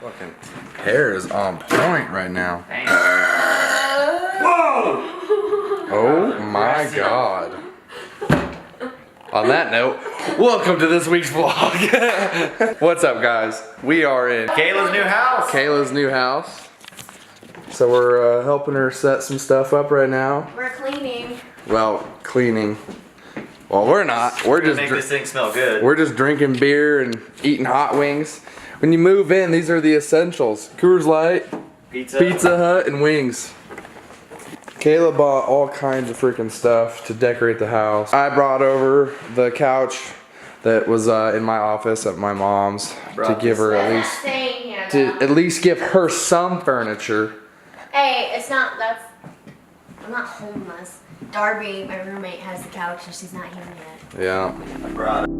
Fucking hair is on point right now. Whoa! Oh my god. On that note, welcome to this week's vlog. What's up, guys? We are in Kayla's new house. Kayla's new house. So we're helping her set some stuff up right now. We're cleaning. Well, cleaning. Well, we're not. We're just make this thing smell good. We're just drinking beer and eating hot wings. When you move in, these are the essentials: Coors Light, Pizza Hut, and wings. Kayla bought all kinds of freaking stuff to decorate the house. I brought over the couch that was in my office at my mom's to give her at least give her some furniture. Hey, it's not. I'm not homeless. Darby, my roommate, has the couch and she's not here yet. Yeah. I brought it.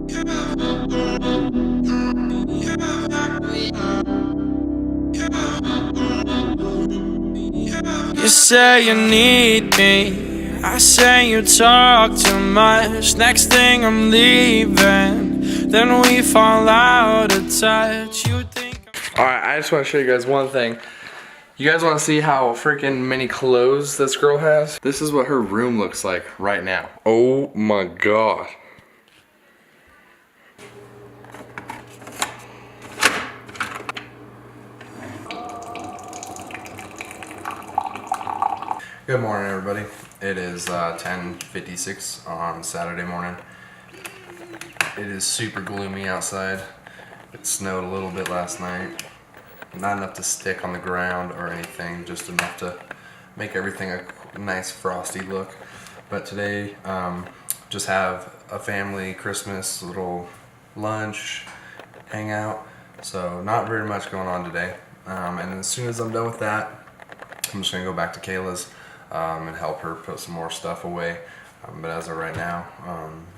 You say you need me, I say you talk too much. Next thing I'm leaving, then we fall out of touch. You think Alright, I just want to show you guys one thing. You guys want to see how freaking many clothes this girl has? This is what her room looks like right now. Oh my god. Good morning, everybody. It is 10:56 on Saturday morning. It is super gloomy outside. It snowed a little bit last night. Not enough to stick on the ground or anything, just enough to make everything a nice frosty look. But today, just have a family Christmas little lunch, hangout. So not very much going on today. And as soon as I'm done with that, I'm just gonna go back to Kayla's and help her put some more stuff away. But as of right now,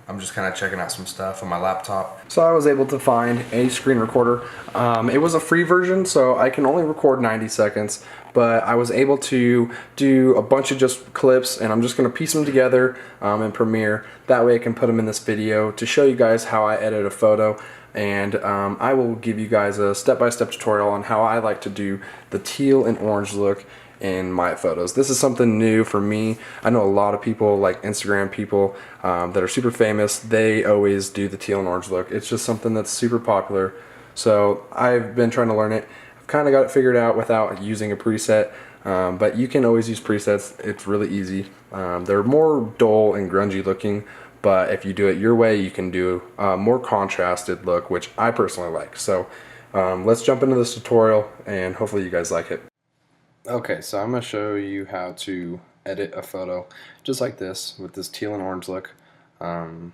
I'm just kind of checking out some stuff on my laptop. So I was able to find a screen recorder. It was a free version, so I can only record 90 seconds, but I was able to do a bunch of just clips, and I'm just gonna piece them together in Premiere. That way I can put them in this video to show you guys how I edit a photo. And I will give you guys a step-by-step tutorial on how I like to do the teal and orange look in my photos. This is something new for me. I know a lot of people, like Instagram people that are super famous, they always do the teal and orange look. It's just something that's super popular. So I've been trying to learn it. I've kind of got it figured out without using a preset, but you can always use presets. It's really easy. They're more dull and grungy looking, but if you do it your way, you can do a more contrasted look, which I personally like. So let's jump into this tutorial and hopefully you guys like it. Okay, so I'm going to show you how to edit a photo just like this with this teal and orange look. How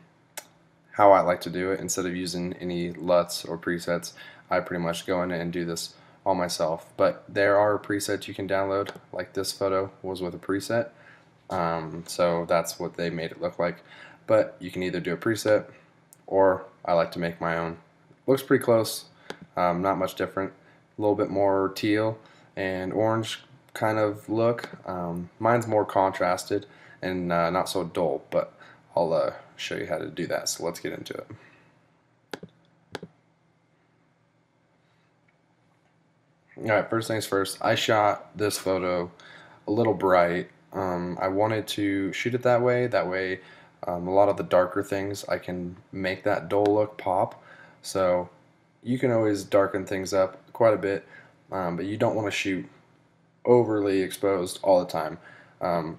I like to do it. Instead of using any LUTs or presets, I pretty much go in and do this all myself. But there are presets you can download, like this photo was with a preset. So that's what they made it look like. But you can either do a preset or I like to make my own. Looks pretty close, not much different. A little bit more teal and orange kind of look. Mine's more contrasted and not so dull, but I'll show you how to do that. So let's get into it. Alright, first things first, I shot this photo a little bright. I wanted to shoot it that way. A lot of the darker things, I can make that dull look pop. So you can always darken things up quite a bit, but you don't want to shoot overly exposed all the time,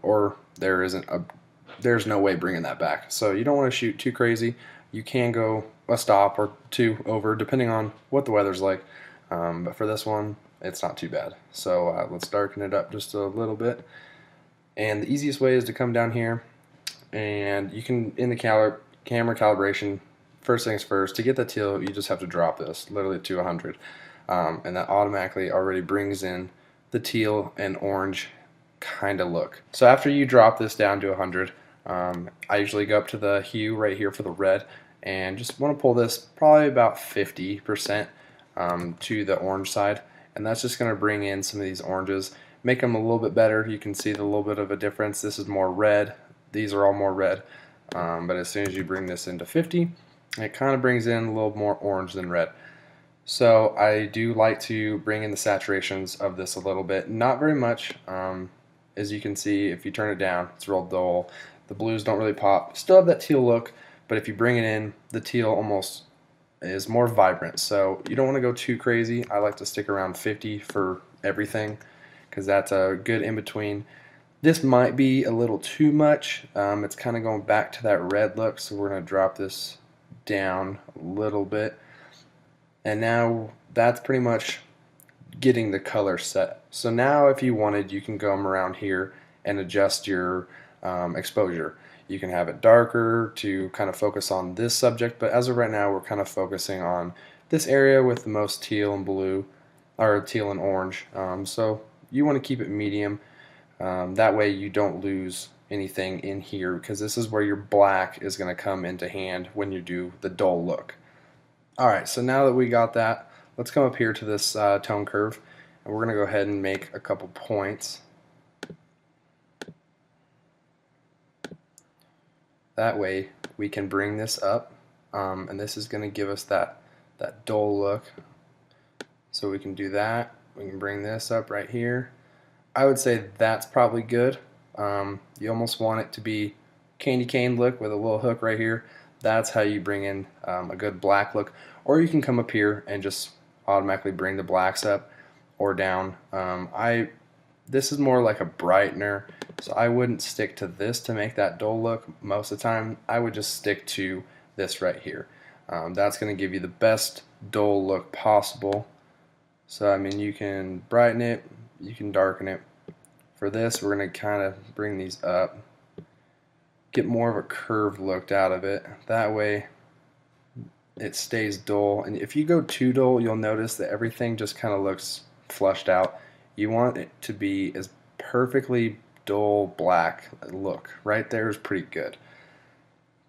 or there's no way bringing that back. So you don't want to shoot too crazy. You can go a stop or two over depending on what the weather's like, but for this one it's not too bad. So let's darken it up just a little bit, and the easiest way is to come down here and you can, in the camera calibration, first things first, to get the teal you just have to drop this literally to 100, and that automatically already brings in the teal and orange kind of look. So after you drop this down to 100, I usually go up to the hue right here for the red and just want to pull this probably about 50% to the orange side, and that's just going to bring in some of these oranges, make them a little bit better. You can see the little bit of a difference. This is more red, these are all more red, but as soon as you bring this into 50, it kind of brings in a little more orange than red. So I do like to bring in the saturations of this a little bit, not very much. As you can see, if you turn it down, it's real dull. The blues don't really pop. Still have that teal look, but if you bring it in, the teal almost is more vibrant. So you don't want to go too crazy. I like to stick around 50 for everything because that's a good in between. This might be a little too much. It's kind of going back to that red look, so we're going to drop this down a little bit. And now that's pretty much getting the color set. So now if you wanted, you can come around here and adjust your exposure. You can have it darker to kind of focus on this subject, but as of right now we're kind of focusing on this area with the most teal and blue, or teal and orange. So you want to keep it medium. That way you don't lose anything in here, because this is where your black is going to come into hand when you do the dull look. Alright, so now that we got that, let's come up here to this tone curve, and we're going to go ahead and make a couple points. That way we can bring this up, and this is going to give us that dull look. So we can do that. We can bring this up right here. I would say that's probably good. You almost want it to be candy cane look with a little hook right here. That's how you bring in a good black look. Or you can come up here and just automatically bring the blacks up or down. This is more like a brightener, so I wouldn't stick to this to make that dull look most of the time. I would just stick to this right here. That's going to give you the best dull look possible. So I mean, you can brighten it, you can darken it. For this, we're going to kind of bring these up, get more of a curved look out of it. That way it stays dull. And if you go too dull, you'll notice that everything just kind of looks flushed out. You want it to be as perfectly dull black look. Right there is pretty good.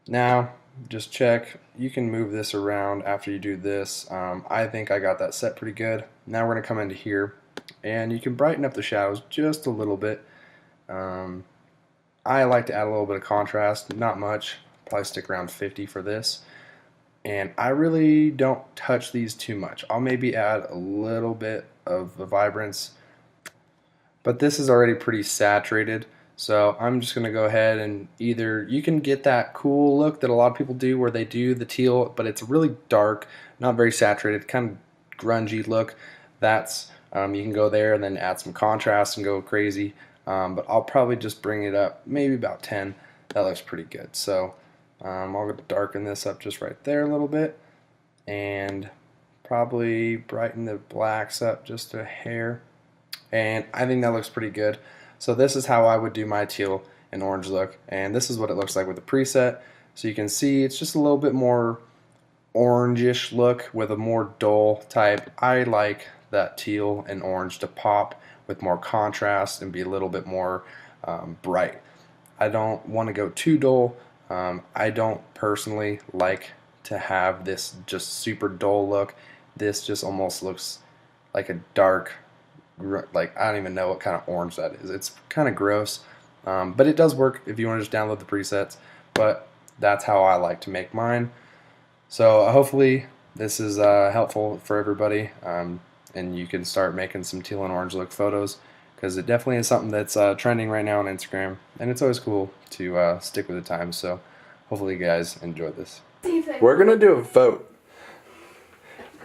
Now just check. You can move this around after you do this. I think I got that set pretty good. Now we're going to come into here, and you can brighten up the shadows just a little bit. I like to add a little bit of contrast, not much. Probably stick around 50 for this. And I really don't touch these too much. I'll maybe add a little bit of the vibrance, but this is already pretty saturated. So I'm just going to go ahead and either, you can get that cool look that a lot of people do where they do the teal, but it's really dark, not very saturated, kind of grungy look. That's, you can go there and then add some contrast and go crazy. But I'll probably just bring it up maybe about 10. That looks pretty good. So I'll darken this up just right there a little bit, and probably brighten the blacks up just a hair. And I think that looks pretty good. So this is how I would do my teal and orange look, and this is what it looks like with the preset. So you can see it's just a little bit more orangish look with a more dull type. I like that teal and orange to pop with more contrast and be a little bit more bright. I don't want to go too dull. I don't personally like to have this just super dull look. This just almost looks like a dark, like I don't even know what kind of orange that is. It's kind of gross, but it does work if you want to just download the presets. But that's how I like to make mine. So hopefully this is helpful for everybody, and you can start making some teal and orange look photos, because it definitely is something that's trending right now on Instagram, and it's always cool to stick with the times. So hopefully you guys enjoy this. We're gonna do a vote.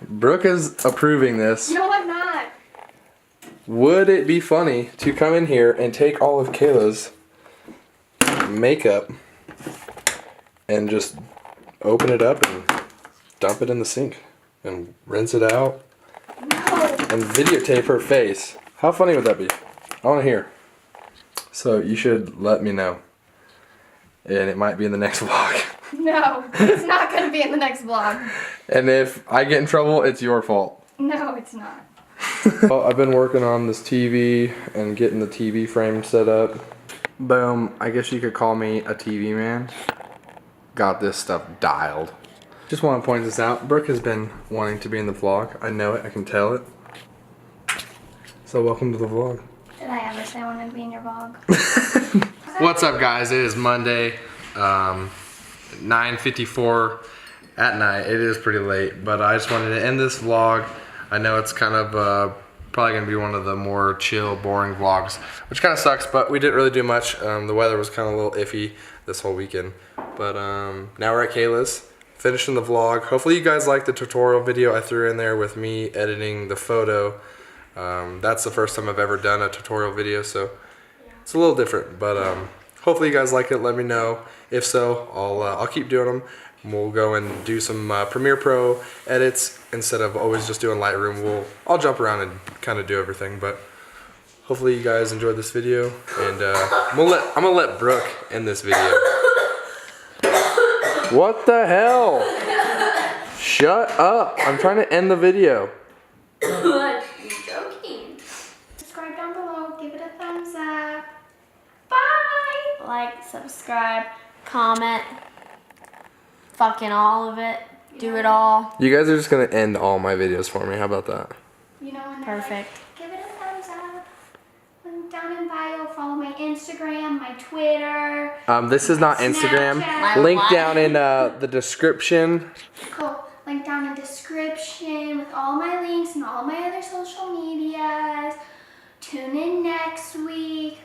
Brooke is approving this. No, I'm not. Would it be funny to come in here and take all of Kayla's makeup and just open it up and dump it in the sink and rinse it out and videotape her face? How funny would that be? I want to hear. So you should let me know, and it might be in the next vlog. No, it's not going to be in the next vlog. And if I get in trouble, it's your fault. No, it's not. Well, I've been working on this TV and getting the TV frame set up. Boom, I guess you could call me a TV man. Got this stuff dialed. Just want to point this out. Brooke has been wanting to be in the vlog. I know it, I can tell it. So welcome to the vlog. Did I ever say I wanted to be in your vlog? What's up, guys? It is Monday, 9:54, at night. It is pretty late, but I just wanted to end this vlog. I know it's kind of probably gonna be one of the more chill, boring vlogs, which kind of sucks, but we didn't really do much. The weather was kind of a little iffy this whole weekend, but now we're at Kayla's, finishing the vlog. Hopefully you guys liked the tutorial video I threw in there with me editing the photo. That's the first time I've ever done a tutorial video, so it's a little different, but hopefully you guys like it. Let me know. If so, I'll keep doing them. We'll go and do some Premiere Pro edits instead of always just doing Lightroom. I'll jump around and kind of do everything, but hopefully you guys enjoyed this video, and I'm gonna let Brooke end this video. What the hell? Shut up! I'm trying to end the video. You're joking. Subscribe down below, give it a thumbs up. Bye! Like, subscribe, comment, fucking all of it. Do it all. You guys are just gonna end all my videos for me. How about that? You know, and Perfect. give it a thumbs up. Link down in bio, follow my Instagram, my Twitter. This is not Instagram. Snapchat. Link down in the description. Cool. Link down in description with all my links and all my other social medias. Tune in next week.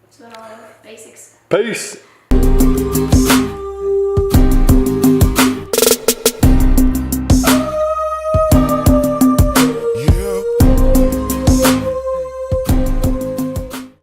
That's what all the basics. Peace.